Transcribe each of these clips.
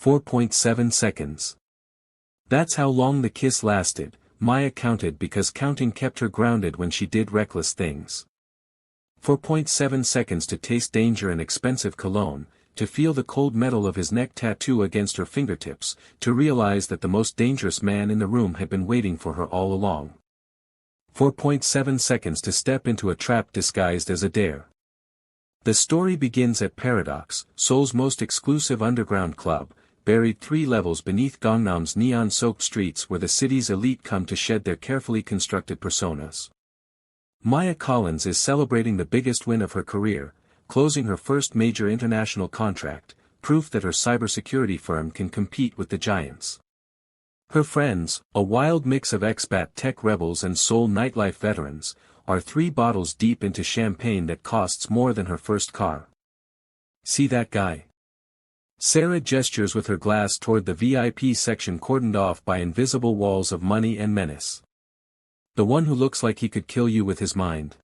4.7 seconds. That's how long the kiss lasted, Maya counted, because counting kept her grounded when she did reckless things. 4.7 seconds to taste danger and expensive cologne, to feel the cold metal of his neck tattoo against her fingertips, to realize that the most dangerous man in the room had been waiting for her all along. 4.7 seconds to step into a trap disguised as a dare. The story begins at Paradox, Seoul's most exclusive underground club, buried 3 levels beneath Gangnam's neon-soaked streets where the city's elite come to shed their carefully constructed personas. Maya Collins is celebrating the biggest win of her career, closing her first major international contract, proof that her cybersecurity firm can compete with the giants. Her friends, a wild mix of expat tech rebels and Seoul nightlife veterans, are 3 bottles deep into champagne that costs more than her first car. See that guy? Sarah gestures with her glass toward the VIP section cordoned off by invisible walls of money and menace. The one who looks like he could kill you with his mind.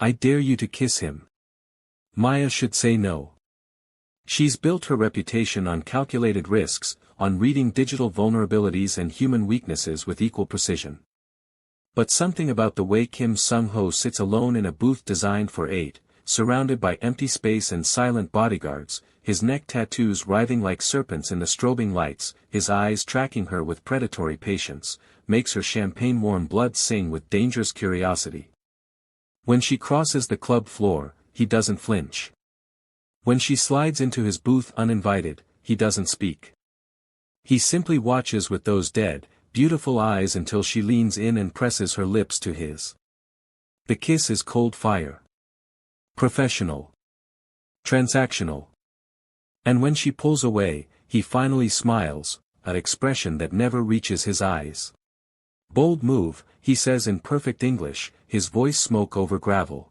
I dare you to kiss him. Maya should say no. She's built her reputation on calculated risks, on reading digital vulnerabilities and human weaknesses with equal precision. But something about the way Kim Seung-ho sits alone in a booth designed for 8, surrounded by empty space and silent bodyguards, his neck tattoos writhing like serpents in the strobing lights, his eyes tracking her with predatory patience, makes her champagne-warm blood sing with dangerous curiosity. When she crosses the club floor, he doesn't flinch. When she slides into his booth uninvited, he doesn't speak. He simply watches with those dead, beautiful eyes until she leans in and presses her lips to his. The kiss is cold fire. Professional. Transactional. And when she pulls away, he finally smiles, an expression that never reaches his eyes. Bold move, he says in perfect English, his voice smoke over gravel.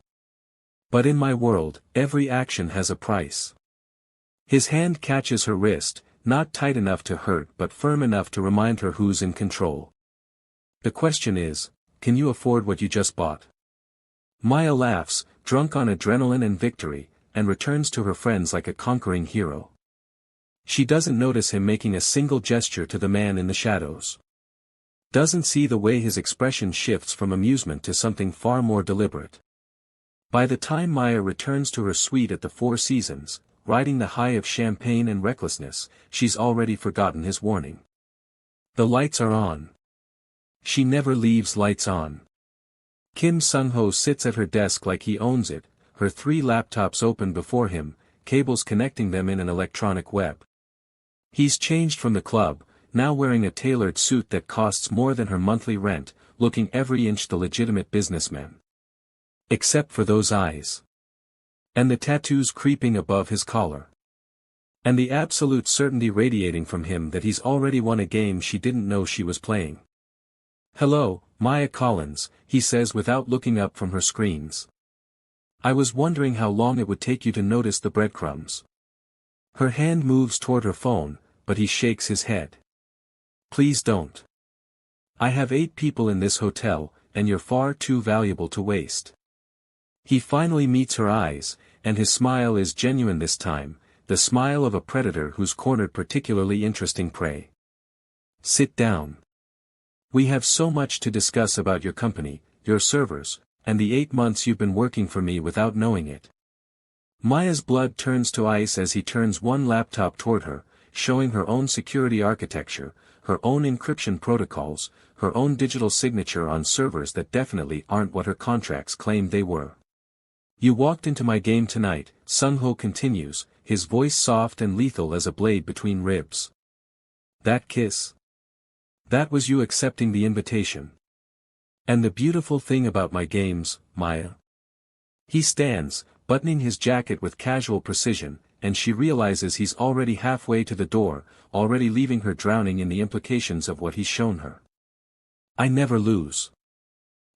But in my world, every action has a price. His hand catches her wrist, not tight enough to hurt but firm enough to remind her who's in control. The question is, can you afford what you just bought? Maya laughs, drunk on adrenaline and victory, and returns to her friends like a conquering hero. She doesn't notice him making a single gesture to the man in the shadows. Doesn't see the way his expression shifts from amusement to something far more deliberate. By the time Maya returns to her suite at the Four Seasons, riding the high of champagne and recklessness, she's already forgotten his warning. The lights are on. She never leaves lights on. Kim Seung-ho sits at her desk like he owns it, her 3 laptops open before him, cables connecting them in an electronic web. He's changed from the club, now wearing a tailored suit that costs more than her monthly rent, looking every inch the legitimate businessman. Except for those eyes. And the tattoos creeping above his collar. And the absolute certainty radiating from him that he's already won a game she didn't know she was playing. Hello, Maya Collins, he says without looking up from her screens. I was wondering how long it would take you to notice the breadcrumbs. Her hand moves toward her phone, but he shakes his head. Please don't. I have 8 people in this hotel, and you're far too valuable to waste. He finally meets her eyes, and his smile is genuine this time, the smile of a predator who's cornered particularly interesting prey. Sit down. We have so much to discuss about your company, your servers, and the 8 months you've been working for me without knowing it. Maya's blood turns to ice as he turns one laptop toward her, showing her own security architecture, her own encryption protocols, her own digital signature on servers that definitely aren't what her contracts claimed they were. You walked into my game tonight, Seung-ho continues, his voice soft and lethal as a blade between ribs. That kiss? That was you accepting the invitation. And the beautiful thing about my games, Maya. He stands, buttoning his jacket with casual precision, and she realizes he's already halfway to the door, already leaving her drowning in the implications of what he's shown her. I never lose.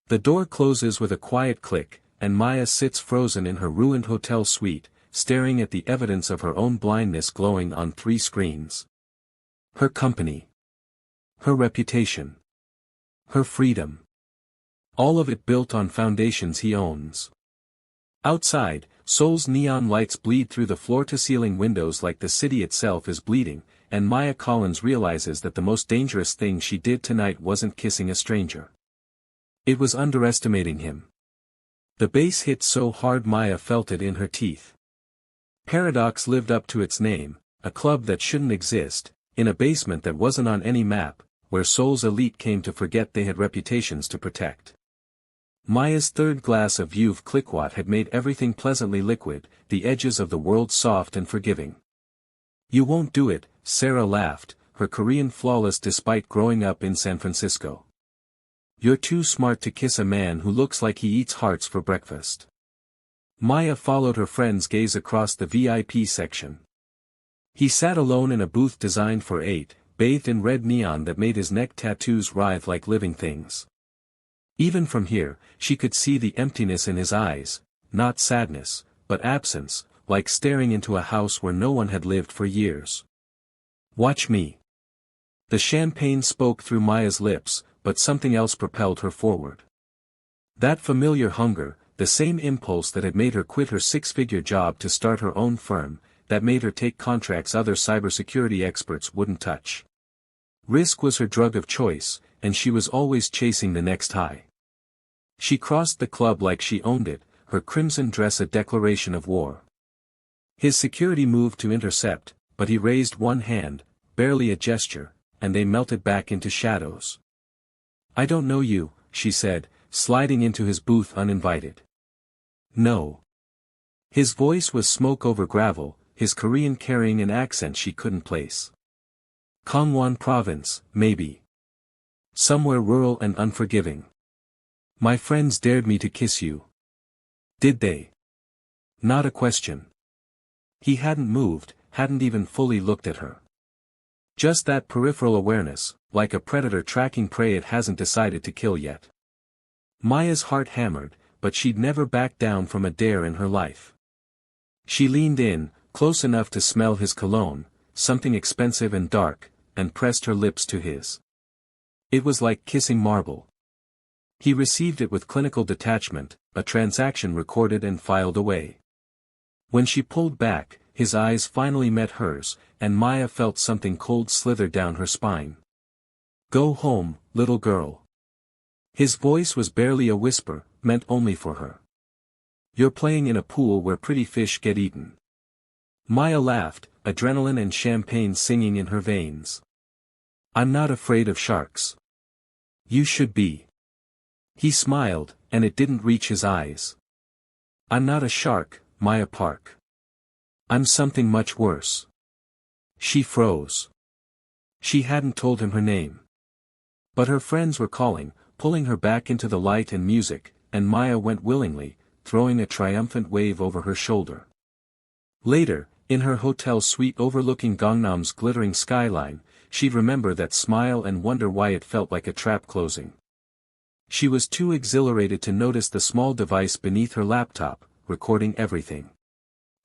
The door closes with a quiet click, and Maya sits frozen in her ruined hotel suite, staring at the evidence of her own blindness glowing on 3 screens. Her company. Her reputation. Her freedom. All of it built on foundations he owns. Outside, Seoul's neon lights bleed through the floor-to-ceiling windows like the city itself is bleeding, and Maya Collins realizes that the most dangerous thing she did tonight wasn't kissing a stranger. It was underestimating him. The bass hit so hard Maya felt it in her teeth. Paradox lived up to its name, a club that shouldn't exist, in a basement that wasn't on any map, where Seoul's elite came to forget they had reputations to protect. Maya's third glass of Veuve Clicquot had made everything pleasantly liquid, the edges of the world soft and forgiving. "You won't do it," Sarah laughed, her Korean flawless despite growing up in San Francisco. "You're too smart to kiss a man who looks like he eats hearts for breakfast." Maya followed her friend's gaze across the VIP section. He sat alone in a booth designed for 8, bathed in red neon that made his neck tattoos writhe like living things. Even from here, she could see the emptiness in his eyes, not sadness, but absence, like staring into a house where no one had lived for years. "Watch me." The champagne spoke through Maya's lips, but something else propelled her forward. That familiar hunger, the same impulse that had made her quit her 6-figure job to start her own firm, that made her take contracts other cybersecurity experts wouldn't touch. Risk was her drug of choice, and she was always chasing the next high. She crossed the club like she owned it, her crimson dress a declaration of war. His security moved to intercept, but he raised one hand, barely a gesture, and they melted back into shadows. "I don't know you," she said, sliding into his booth uninvited. "No." His voice was smoke over gravel, his Korean carrying an accent she couldn't place. "Gangwon Province, maybe. Somewhere rural and unforgiving. My friends dared me to kiss you." "Did they?" Not a question. He hadn't moved, hadn't even fully looked at her. Just that peripheral awareness, like a predator tracking prey it hasn't decided to kill yet. Maya's heart hammered, but she'd never backed down from a dare in her life. She leaned in, close enough to smell his cologne, something expensive and dark, and pressed her lips to his. It was like kissing marble. He received it with clinical detachment, a transaction recorded and filed away. When she pulled back, his eyes finally met hers, and Maya felt something cold slither down her spine. "Go home, little girl." His voice was barely a whisper, meant only for her. "You're playing in a pool where pretty fish get eaten." Maya laughed, adrenaline and champagne singing in her veins. "I'm not afraid of sharks." "You should be." He smiled, and it didn't reach his eyes. "I'm not a shark, Maya Park. I'm something much worse." She froze. She hadn't told him her name. But her friends were calling, pulling her back into the light and music, and Maya went willingly, throwing a triumphant wave over her shoulder. Later, in her hotel suite overlooking Gangnam's glittering skyline, she'd remember that smile and wonder why it felt like a trap closing. She was too exhilarated to notice the small device beneath her laptop, recording everything.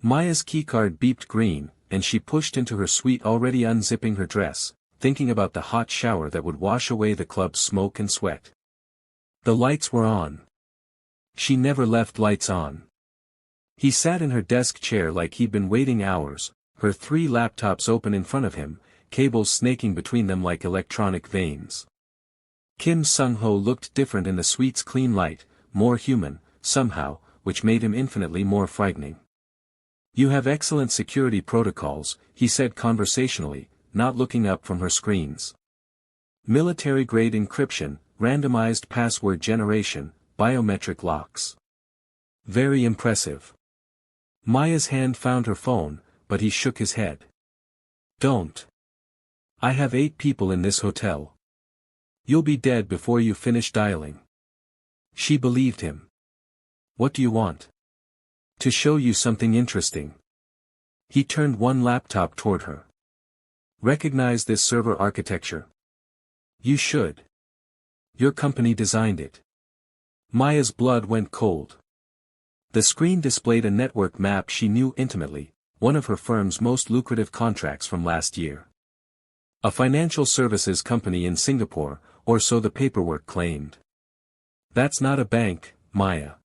Maya's keycard beeped green, and she pushed into her suite already unzipping her dress, thinking about the hot shower that would wash away the club's smoke and sweat. The lights were on. She never left lights on. He sat in her desk chair like he'd been waiting hours, her 3 laptops open in front of him, cables snaking between them like electronic veins. Kim Seung-ho looked different in the suite's clean light, more human, somehow, which made him infinitely more frightening. "You have excellent security protocols," he said conversationally, not looking up from her screens. "Military-grade encryption, randomized password generation, biometric locks. Very impressive." Maya's hand found her phone, but he shook his head. "Don't. I have 8 people in this hotel. You'll be dead before you finish dialing." She believed him. "What do you want?" "To show you something interesting." He turned one laptop toward her. "Recognize this server architecture?" "You should. Your company designed it." Maya's blood went cold. The screen displayed a network map she knew intimately, one of her firm's most lucrative contracts from last year. A financial services company in Singapore, or so the paperwork claimed. "That's not a bank, Maya.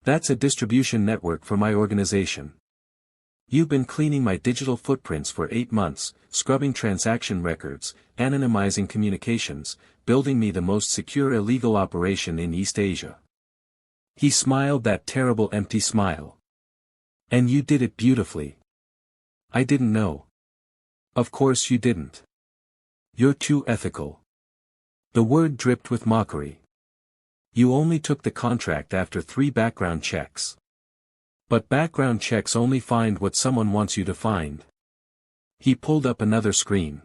That's a distribution network for my organization." You've been cleaning my digital footprints for 8 months, scrubbing transaction records, anonymizing communications, building me the most secure illegal operation in East Asia. He smiled that terrible empty smile. And you did it beautifully. I didn't know. Of course you didn't. You're too ethical. The word dripped with mockery. You only took the contract after 3 background checks. But background checks only find what someone wants you to find. He pulled up another screen.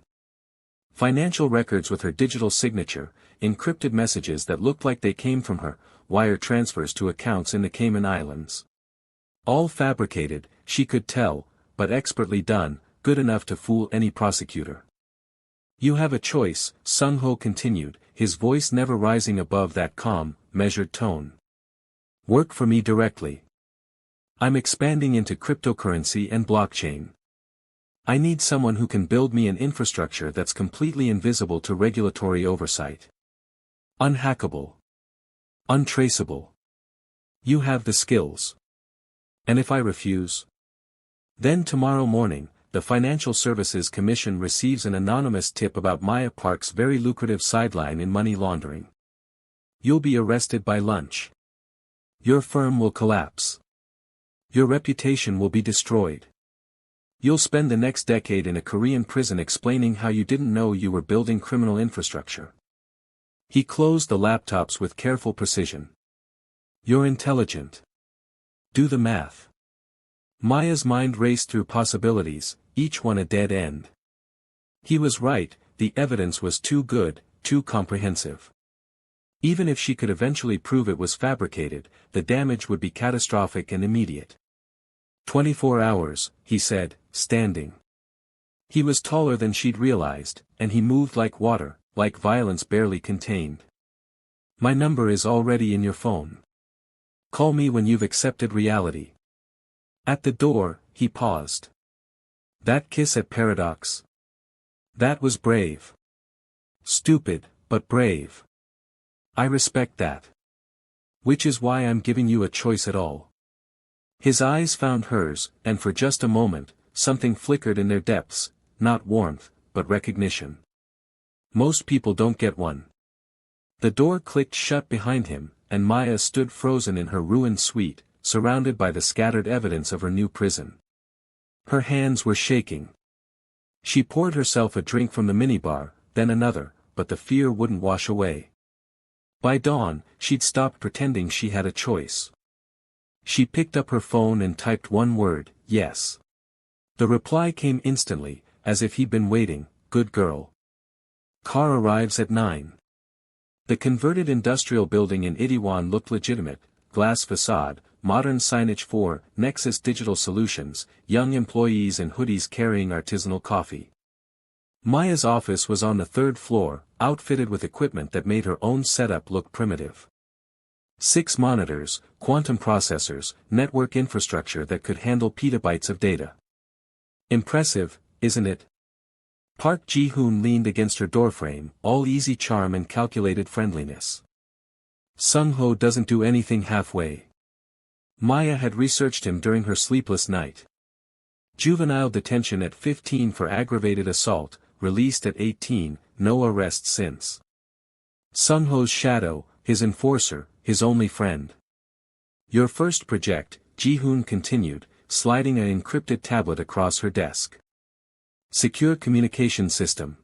Financial records with her digital signature, encrypted messages that looked like they came from her, wire transfers to accounts in the Cayman Islands. All fabricated, she could tell, but expertly done, good enough to fool any prosecutor. You have a choice, Seung-ho continued, his voice never rising above that calm, measured tone. Work for me directly. I'm expanding into cryptocurrency and blockchain. I need someone who can build me an infrastructure that's completely invisible to regulatory oversight. Unhackable. Untraceable. You have the skills. And if I refuse? Then tomorrow morning, the Financial Services Commission receives an anonymous tip about Maya Park's very lucrative sideline in money laundering. You'll be arrested by lunch. Your firm will collapse. Your reputation will be destroyed. You'll spend the next decade in a Korean prison explaining how you didn't know you were building criminal infrastructure. He closed the laptops with careful precision. You're intelligent. Do the math. Maya's mind raced through possibilities, each one a dead end. He was right, the evidence was too good, too comprehensive. Even if she could eventually prove it was fabricated, the damage would be catastrophic and immediate. 24 hours, he said, standing. He was taller than she'd realized, and he moved like water, like violence barely contained. My number is already in your phone. Call me when you've accepted reality. At the door, he paused. That kiss at Paradox. That was brave. Stupid, but brave. I respect that. Which is why I'm giving you a choice at all. His eyes found hers, and for just a moment, something flickered in their depths, not warmth, but recognition. Most people don't get one. The door clicked shut behind him, and Maya stood frozen in her ruined suite, surrounded by the scattered evidence of her new prison. Her hands were shaking. She poured herself a drink from the minibar, then another, but the fear wouldn't wash away. By dawn, she'd stopped pretending she had a choice. She picked up her phone and typed one word, yes. The reply came instantly, as if he'd been waiting, good girl. Car arrives at 9. The converted industrial building in Itaewon looked legitimate, glass facade, modern signage for Nexus Digital Solutions, young employees in hoodies carrying artisanal coffee. Maya's office was on the 3rd floor, outfitted with equipment that made her own setup look primitive. 6 monitors, quantum processors, network infrastructure that could handle petabytes of data. Impressive, isn't it? Park Ji-hoon leaned against her doorframe, all easy charm and calculated friendliness. Seung-ho doesn't do anything halfway. Maya had researched him during her sleepless night. Juvenile detention at 15 for aggravated assault, released at 18, no arrests since. Seung-ho's shadow, his enforcer, his only friend. Your first project, Ji-hoon continued, sliding an encrypted tablet across her desk. Secure communication system.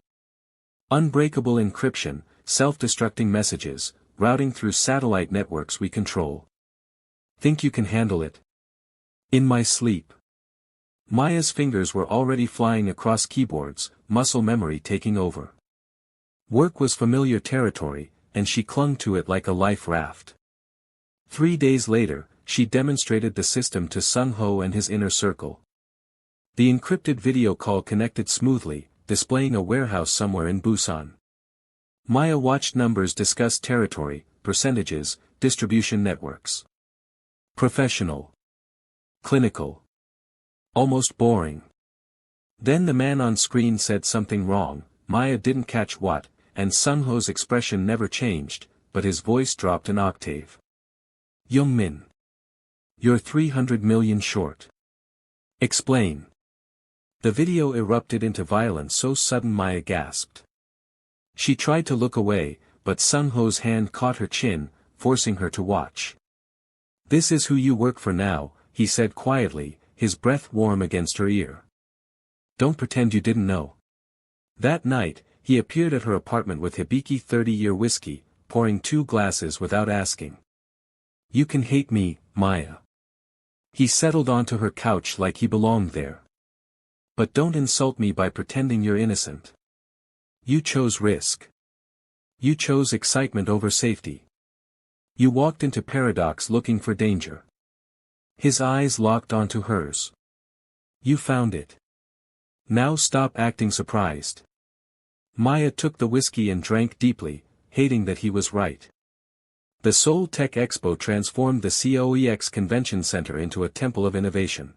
Unbreakable encryption, self-destructing messages, routing through satellite networks we control. Think you can handle it? In my sleep. Maya's fingers were already flying across keyboards, muscle memory taking over. Work was familiar territory, and she clung to it like a life raft. 3 days later, she demonstrated the system to Seung-ho and his inner circle. The encrypted video call connected smoothly, displaying a warehouse somewhere in Busan. Maya watched numbers discuss territory, percentages, distribution networks. Professional. Clinical. Almost boring. Then the man on screen said something wrong. Maya didn't catch what, and Seung-ho's expression never changed, but his voice dropped an octave. Young-min. You're 300 million short. Explain. The video erupted into violence so sudden Maya gasped. She tried to look away, but Seung-ho's hand caught her chin, forcing her to watch. "This is who you work for now," he said quietly, his breath warm against her ear. "Don't pretend you didn't know." That night, he appeared at her apartment with Hibiki 30-year whiskey, pouring 2 glasses without asking. "You can hate me, Maya." He settled onto her couch like he belonged there. "But don't insult me by pretending you're innocent. You chose risk. You chose excitement over safety. You walked into paradox looking for danger." His eyes locked onto hers. "You found it. Now stop acting surprised." Maya took the whiskey and drank deeply, hating that he was right. The Seoul Tech Expo transformed the COEX Convention Center into a temple of innovation.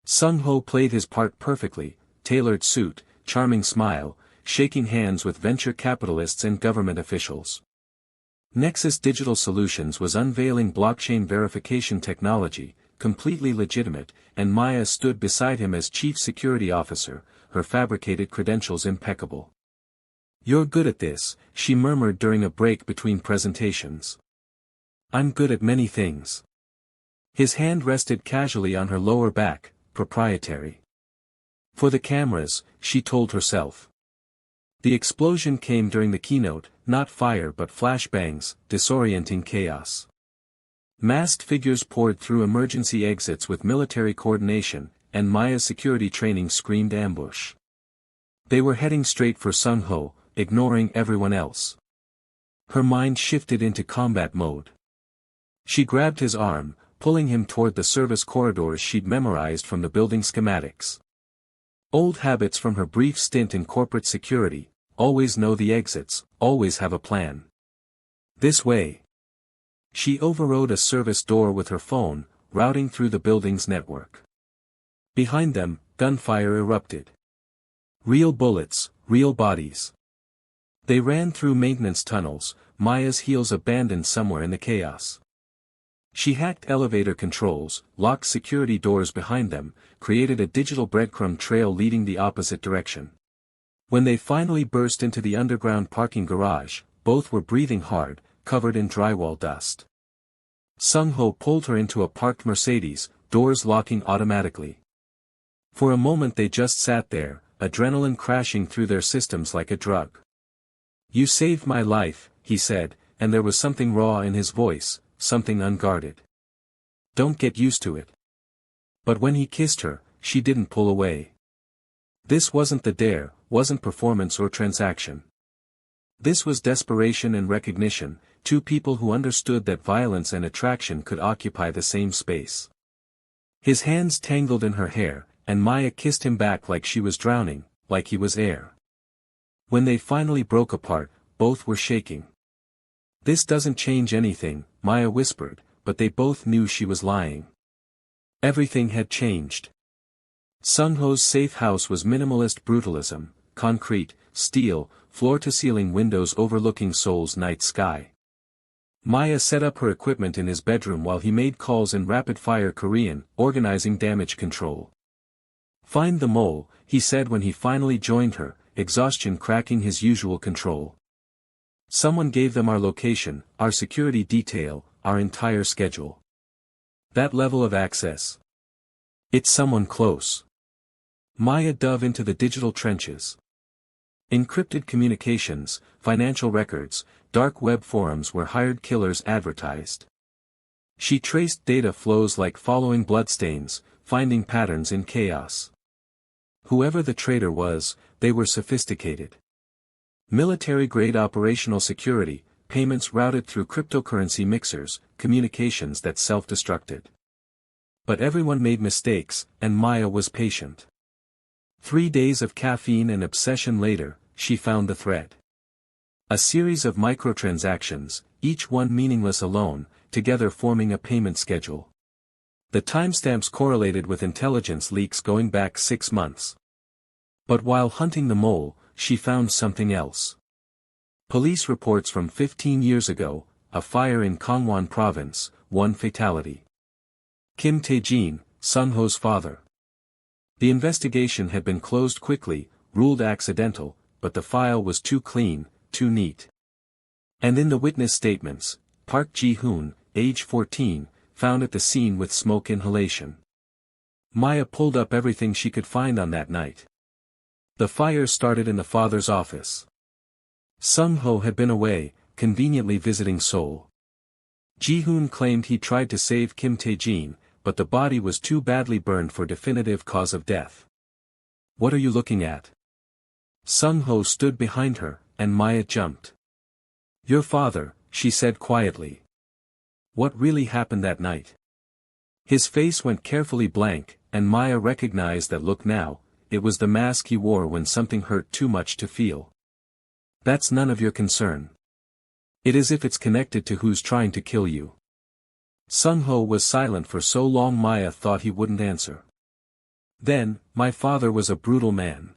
Seung-ho played his part perfectly, tailored suit, charming smile, shaking hands with venture capitalists and government officials. Nexus Digital Solutions was unveiling blockchain verification technology, completely legitimate, and Maya stood beside him as chief security officer, her fabricated credentials impeccable. "You're good at this," she murmured during a break between presentations. "I'm good at many things." His hand rested casually on her lower back, proprietary. "For the cameras," she told herself. The explosion came during the keynote, not fire but flashbangs, disorienting chaos. Masked figures poured through emergency exits with military coordination, and Maya's security training screamed ambush. They were heading straight for Seung-ho, ignoring everyone else. Her mind shifted into combat mode. She grabbed his arm, pulling him toward the service corridors she'd memorized from the building schematics. Old habits from her brief stint in corporate security: always know the exits, always have a plan. This way. She overrode a service door with her phone, routing through the building's network. Behind them, gunfire erupted. Real bullets, real bodies. They ran through maintenance tunnels, Maya's heels abandoned somewhere in the chaos. She hacked elevator controls, locked security doors behind them, created a digital breadcrumb trail leading the opposite direction. When they finally burst into the underground parking garage, both were breathing hard, covered in drywall dust. Seung-ho pulled her into a parked Mercedes, doors locking automatically. For a moment they just sat there, adrenaline crashing through their systems like a drug. "You saved my life," he said, and there was something raw in his voice, something unguarded. "Don't get used to it." But when he kissed her, she didn't pull away. This wasn't the dare, wasn't performance or transaction. This was desperation and recognition, 2 people who understood that violence and attraction could occupy the same space. His hands tangled in her hair, and Maya kissed him back like she was drowning, like he was air. When they finally broke apart, both were shaking. "This doesn't change anything," Maya whispered, but they both knew she was lying. Everything had changed. Seung-ho's safe house was minimalist brutalism, concrete, steel, floor-to-ceiling windows overlooking Seoul's night sky. Maya set up her equipment in his bedroom while he made calls in rapid-fire Korean, organizing damage control. "Find the mole," he said when he finally joined her, exhaustion cracking his usual control. "Someone gave them our location, our security detail, our entire schedule. That level of access. It's someone close." Maya dove into the digital trenches. Encrypted communications, financial records, dark web forums where hired killers advertised. She traced data flows like following bloodstains, finding patterns in chaos. Whoever the traitor was, they were sophisticated. Military-grade operational security, payments routed through cryptocurrency mixers, communications that self-destructed. But everyone made mistakes, and Maya was patient. 3 days of caffeine and obsession later, she found the thread. A series of microtransactions, each one meaningless alone, together forming a payment schedule. The timestamps correlated with intelligence leaks going back 6 months. But while hunting the mole, she found something else. Police reports from 15 years ago, a fire in Gangwon province, 1 fatality. Kim Tae-jin, Seung-ho's father. The investigation had been closed quickly, ruled accidental, but the file was too clean, too neat. And in the witness statements, Park Ji-hoon, age 14, found at the scene with smoke inhalation. Maya pulled up everything she could find on that night. The fire started in the father's office. Seung-ho had been away, conveniently visiting Seoul. Ji-hoon claimed he tried to save Kim Tae-jin, but the body was too badly burned for definitive cause of death. "What are you looking at?" Seung-ho stood behind her, and Maya jumped. "Your father," she said quietly. "What really happened that night?" His face went carefully blank, and Maya recognized that look now. It was the mask he wore when something hurt too much to feel. "That's none of your concern. It is if it's connected to who's trying to kill you." Seung-ho was silent for so long Maya thought he wouldn't answer. "Then, my father was a brutal man.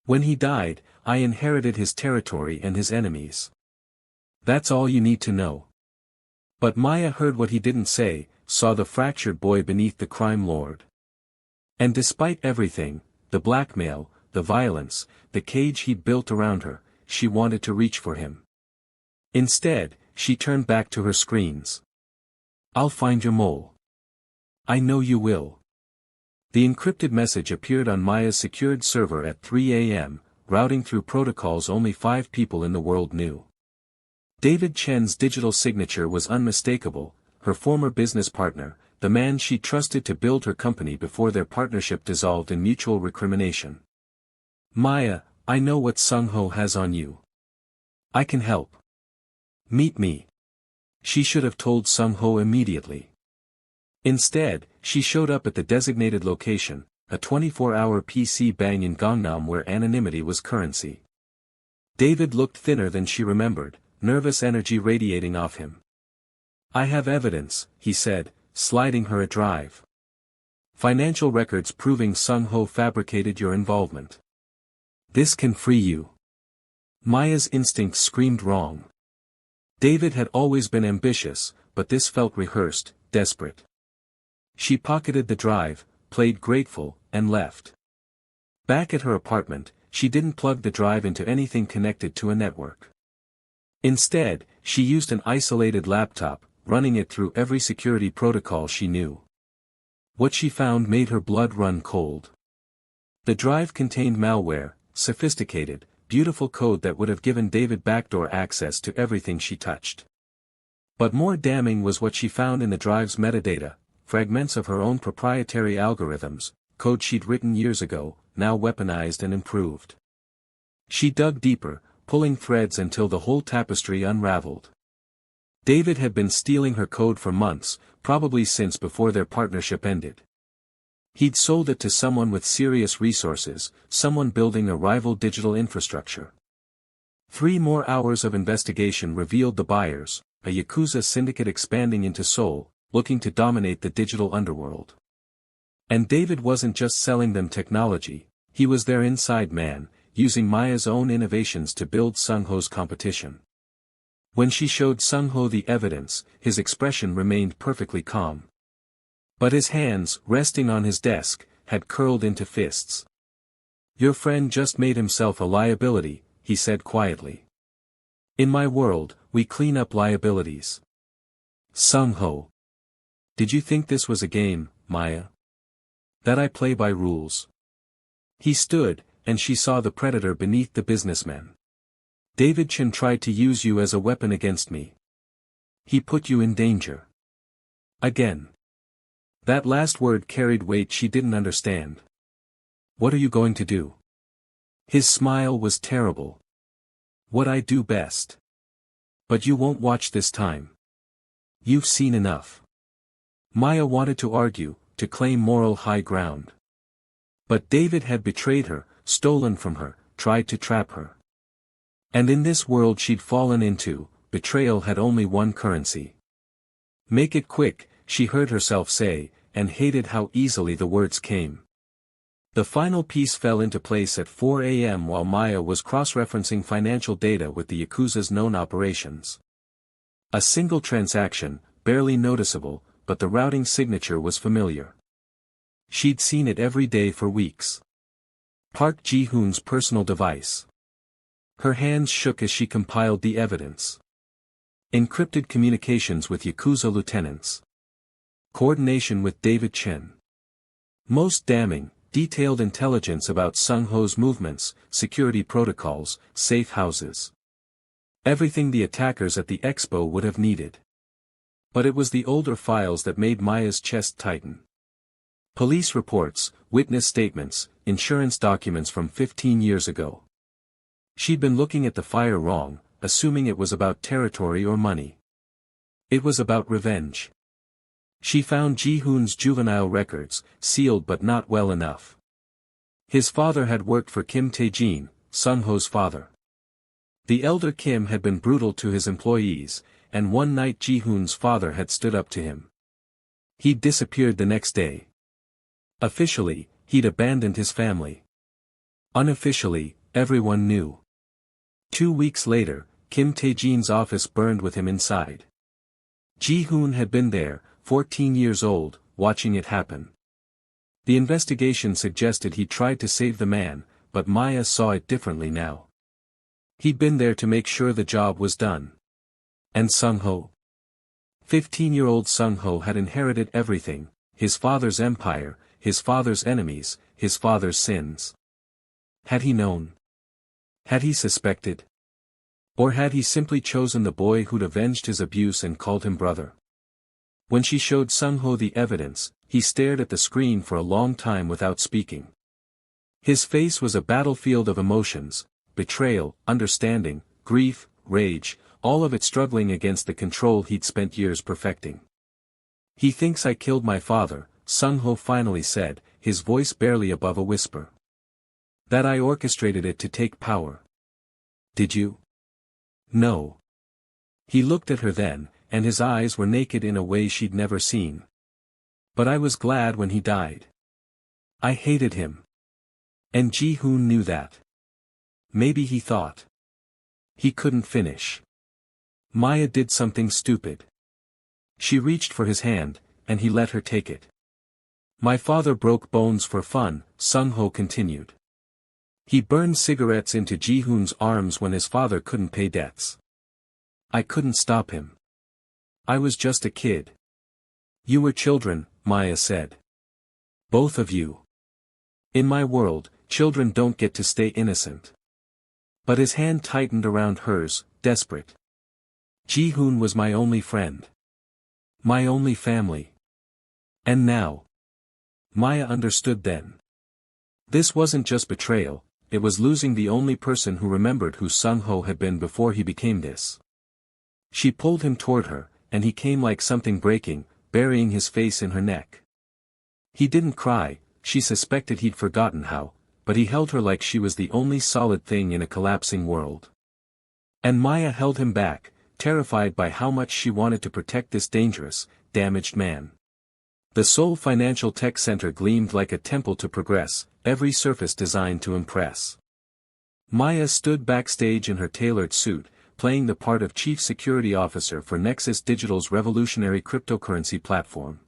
When he died, I inherited his territory and his enemies. That's all you need to know." But Maya heard what he didn't say, saw the fractured boy beneath the crime lord. And despite everything, the blackmail, the violence, the cage he'd built around her, she wanted to reach for him. Instead, she turned back to her screens. "I'll find your mole. I know you will." The encrypted message appeared on Maya's secured server at 3 a.m., routing through protocols only 5 people in the world knew. David Chen's digital signature was unmistakable, her former business partner, the man she trusted to build her company before their partnership dissolved in mutual recrimination. "Maya, I know what Seung-ho has on you. I can help. Meet me." She should have told Seung-ho immediately. Instead, she showed up at the designated location, a 24-hour PC bang in Gangnam where anonymity was currency. David looked thinner than she remembered, nervous energy radiating off him. "I have evidence," he said, sliding her a drive. "Financial records proving Seung-ho fabricated your involvement. This can free you." Maya's instincts screamed wrong. David had always been ambitious, but this felt rehearsed, desperate. She pocketed the drive, played grateful, and left. Back at her apartment, she didn't plug the drive into anything connected to a network. Instead, she used an isolated laptop, running it through every security protocol she knew. What she found made her blood run cold. The drive contained malware, sophisticated, beautiful code that would have given David backdoor access to everything she touched. But more damning was what she found in the drive's metadata, fragments of her own proprietary algorithms, code she'd written years ago, now weaponized and improved. She dug deeper, pulling threads until the whole tapestry unraveled. David had been stealing her code for months, probably since before their partnership ended. He'd sold it to someone with serious resources, someone building a rival digital infrastructure. 3 more hours of investigation revealed the buyers, a Yakuza syndicate expanding into Seoul, looking to dominate the digital underworld. And David wasn't just selling them technology, he was their inside man, using Maya's own innovations to build Seung-ho's competition. When she showed Seung-ho the evidence, his expression remained perfectly calm. But his hands, resting on his desk, had curled into fists. "Your friend just made himself a liability," he said quietly. "In my world, we clean up liabilities." "Seung-ho. Did you think this was a game, Maya? That I play by rules?" He stood, and she saw the predator beneath the businessman. "David Chen tried to use you as a weapon against me. He put you in danger. Again." That last word carried weight she didn't understand. "What are you going to do?" His smile was terrible. "What I do best. But you won't watch this time. You've seen enough." Maya wanted to argue, to claim moral high ground. But David had betrayed her, stolen from her, tried to trap her. And in this world she'd fallen into, betrayal had only one currency. "Make it quick," she heard herself say, and hated how easily the words came. The final piece fell into place at 4 a.m. while Maya was cross-referencing financial data with the Yakuza's known operations. A single transaction, barely noticeable, but the routing signature was familiar. She'd seen it every day for weeks. Park Ji-hoon's personal device. Her hands shook as she compiled the evidence. Encrypted communications with Yakuza lieutenants. Coordination with David Chen. Most damning, detailed intelligence about Seung-ho's movements, security protocols, safe houses. Everything the attackers at the expo would have needed. But it was the older files that made Maya's chest tighten. Police reports, witness statements, insurance documents from 15 years ago. She'd been looking at the file wrong, assuming it was about territory or money. It was about revenge. She found Ji-hoon's juvenile records, sealed but not well enough. His father had worked for Kim Tae-jin, Seung-ho's father. The elder Kim had been brutal to his employees, and one night Ji-hoon's father had stood up to him. He'd disappeared the next day. Officially, he'd abandoned his family. Unofficially, everyone knew. 2 weeks later, Kim Tae-jin's office burned with him inside. Ji-hoon had been there, 14 years old, watching it happen. The investigation suggested he'd tried to save the man, but Maya saw it differently now. He'd been there to make sure the job was done. And Seung-ho? 15-year-old Seung-ho had inherited everything, his father's empire, his father's enemies, his father's sins. Had he known? Had he suspected? Or had he simply chosen the boy who'd avenged his abuse and called him brother? When she showed Seung-ho the evidence, he stared at the screen for a long time without speaking. His face was a battlefield of emotions, betrayal, understanding, grief, rage, all of it struggling against the control he'd spent years perfecting. "He thinks I killed my father," Seung-ho finally said, his voice barely above a whisper. "That I orchestrated it to take power." "Did you?" "No." He looked at her then, and his eyes were naked in a way she'd never seen. "But I was glad when he died. I hated him. And Ji-hoon knew that. Maybe he thought." He couldn't finish. Maya did something stupid. She reached for his hand, and he let her take it. "My father broke bones for fun," Seung-ho continued. "He burned cigarettes into Ji-hoon's arms when his father couldn't pay debts. I couldn't stop him. I was just a kid." "You were children," Maya said. "Both of you. In my world, children don't get to stay innocent." But his hand tightened around hers, desperate. "Ji-hoon was my only friend. My only family. And now." Maya understood then. This wasn't just betrayal, it was losing the only person who remembered who Seung-ho had been before he became this. She pulled him toward her, and he came like something breaking, burying his face in her neck. He didn't cry, she suspected he'd forgotten how, but he held her like she was the only solid thing in a collapsing world. And Maya held him back, terrified by how much she wanted to protect this dangerous, damaged man. The Seoul Financial Tech Center gleamed like a temple to progress, every surface designed to impress. Maya stood backstage in her tailored suit, playing the part of Chief Security Officer for Nexus Digital's revolutionary cryptocurrency platform.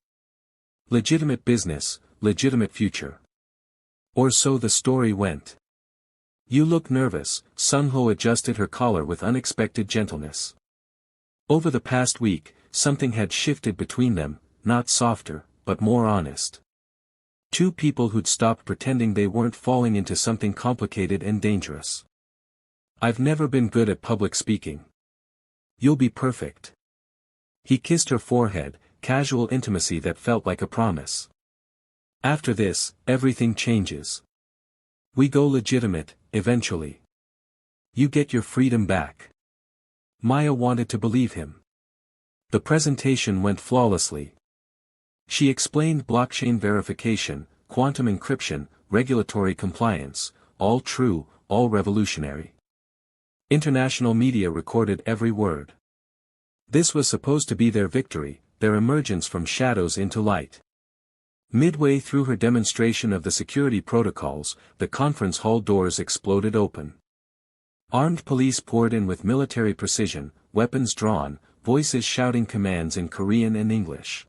Legitimate business, legitimate future. Or so the story went. "You look nervous," Seung-ho adjusted her collar with unexpected gentleness. Over the past week, something had shifted between them, not softer, but more honest. Two people who'd stopped pretending they weren't falling into something complicated and dangerous. "I've never been good at public speaking. You'll be perfect." He kissed her forehead, casual intimacy that felt like a promise. "After this, everything changes. We go legitimate, eventually. You get your freedom back." Maya wanted to believe him. The presentation went flawlessly. She explained blockchain verification, quantum encryption, regulatory compliance, all true, all revolutionary. International media recorded every word. This was supposed to be their victory, their emergence from shadows into light. Midway through her demonstration of the security protocols, the conference hall doors exploded open. Armed police poured in with military precision, weapons drawn, voices shouting commands in Korean and English.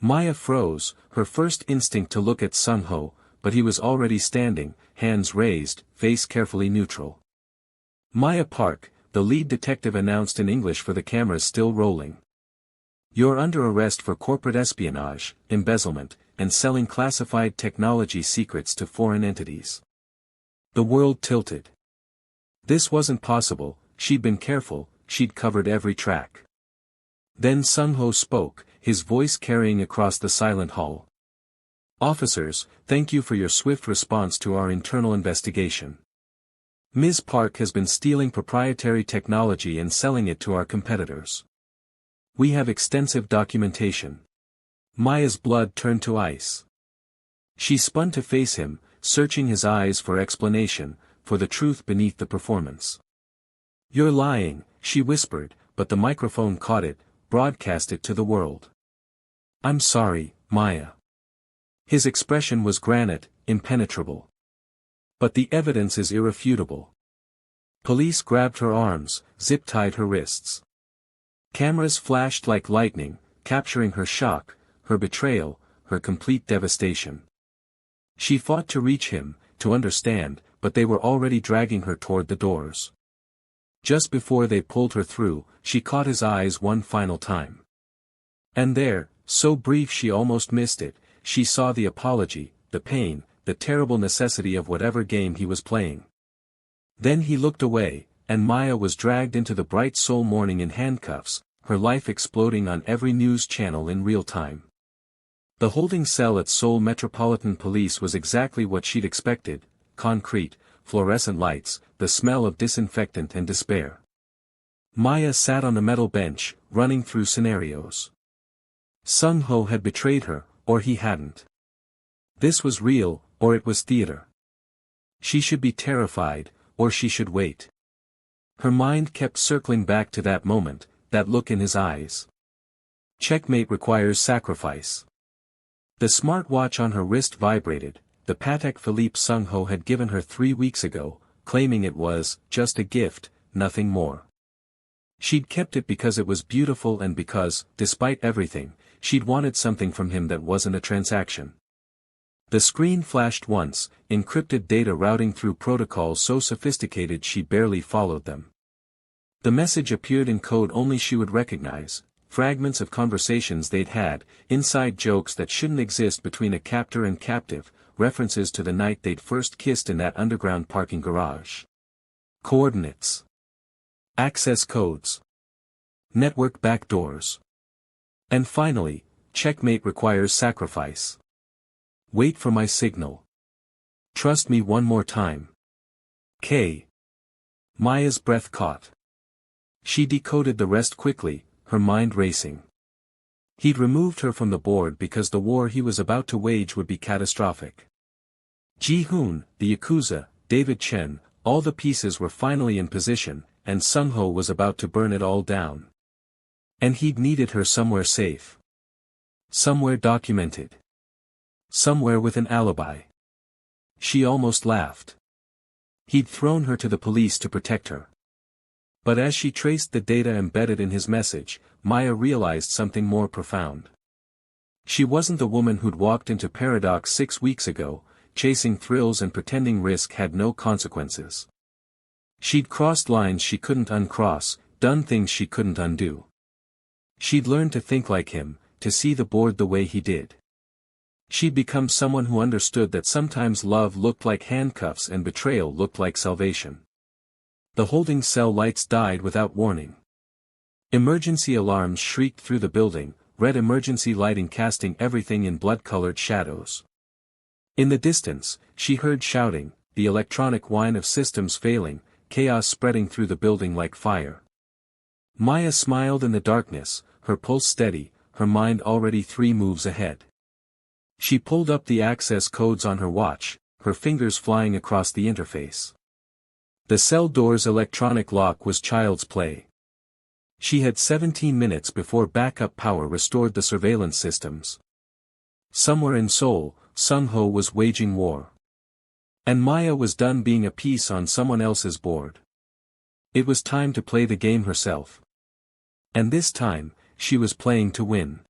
Maya froze, her first instinct to look at Seung-ho, but he was already standing, hands raised, face carefully neutral. "Maya Park," the lead detective announced in English for the cameras still rolling. "You're under arrest for corporate espionage, embezzlement, and selling classified technology secrets to foreign entities." The world tilted. This wasn't possible, she'd been careful, she'd covered every track. Then Seung-ho spoke, his voice carrying across the silent hall. "Officers, thank you for your swift response to our internal investigation. Ms. Park has been stealing proprietary technology and selling it to our competitors. We have extensive documentation." Maya's blood turned to ice. She spun to face him, searching his eyes for explanation, for the truth beneath the performance. "You're lying," she whispered, but the microphone caught it, broadcast it to the world. "I'm sorry, Maya." His expression was granite, impenetrable. "But the evidence is irrefutable." Police grabbed her arms, zip-tied her wrists. Cameras flashed like lightning, capturing her shock, her betrayal, her complete devastation. She fought to reach him, to understand, but they were already dragging her toward the doors. Just before they pulled her through, she caught his eyes one final time. And there, so brief she almost missed it, she saw the apology, the pain, the terrible necessity of whatever game he was playing. Then he looked away, and Maya was dragged into the bright Seoul morning in handcuffs, her life exploding on every news channel in real time. The holding cell at Seoul Metropolitan Police was exactly what she'd expected: concrete, fluorescent lights, the smell of disinfectant and despair. Maya sat on a metal bench, running through scenarios. Seung-ho had betrayed her, or he hadn't. This was real, or it was theater. She should be terrified, or she should wait. Her mind kept circling back to that moment, that look in his eyes. Checkmate requires sacrifice. The smartwatch on her wrist vibrated, the Patek Philippe Seung-ho had given her 3 weeks ago, claiming it was just a gift, nothing more. She'd kept it because it was beautiful and because, despite everything, she'd wanted something from him that wasn't a transaction. The screen flashed once, encrypted data routing through protocols so sophisticated she barely followed them. The message appeared in code only she would recognize. Fragments of conversations they'd had, inside jokes that shouldn't exist between a captor and captive, references to the night they'd first kissed in that underground parking garage. Coordinates. Access codes. Network backdoors. And finally, checkmate requires sacrifice. Wait for my signal. Trust me one more time. K. Maya's breath caught. She decoded the rest quickly, her mind racing. He'd removed her from the board because the war he was about to wage would be catastrophic. Ji-hoon, the Yakuza, David Chen, all the pieces were finally in position, and Seung-ho was about to burn it all down. And he'd needed her somewhere safe. Somewhere documented. Somewhere with an alibi. She almost laughed. He'd thrown her to the police to protect her. But as she traced the data embedded in his message, Maya realized something more profound. She wasn't the woman who'd walked into Paradox 6 weeks ago, chasing thrills and pretending risk had no consequences. She'd crossed lines she couldn't uncross, done things she couldn't undo. She'd learned to think like him, to see the board the way he did. She'd become someone who understood that sometimes love looked like handcuffs and betrayal looked like salvation. The holding cell lights died without warning. Emergency alarms shrieked through the building, red emergency lighting casting everything in blood-colored shadows. In the distance, she heard shouting, the electronic whine of systems failing, chaos spreading through the building like fire. Maya smiled in the darkness, her pulse steady, her mind already 3 moves ahead. She pulled up the access codes on her watch, her fingers flying across the interface. The cell door's electronic lock was child's play. She had 17 minutes before backup power restored the surveillance systems. Somewhere in Seoul, Seung-ho was waging war. And Maya was done being a piece on someone else's board. It was time to play the game herself. And this time, she was playing to win.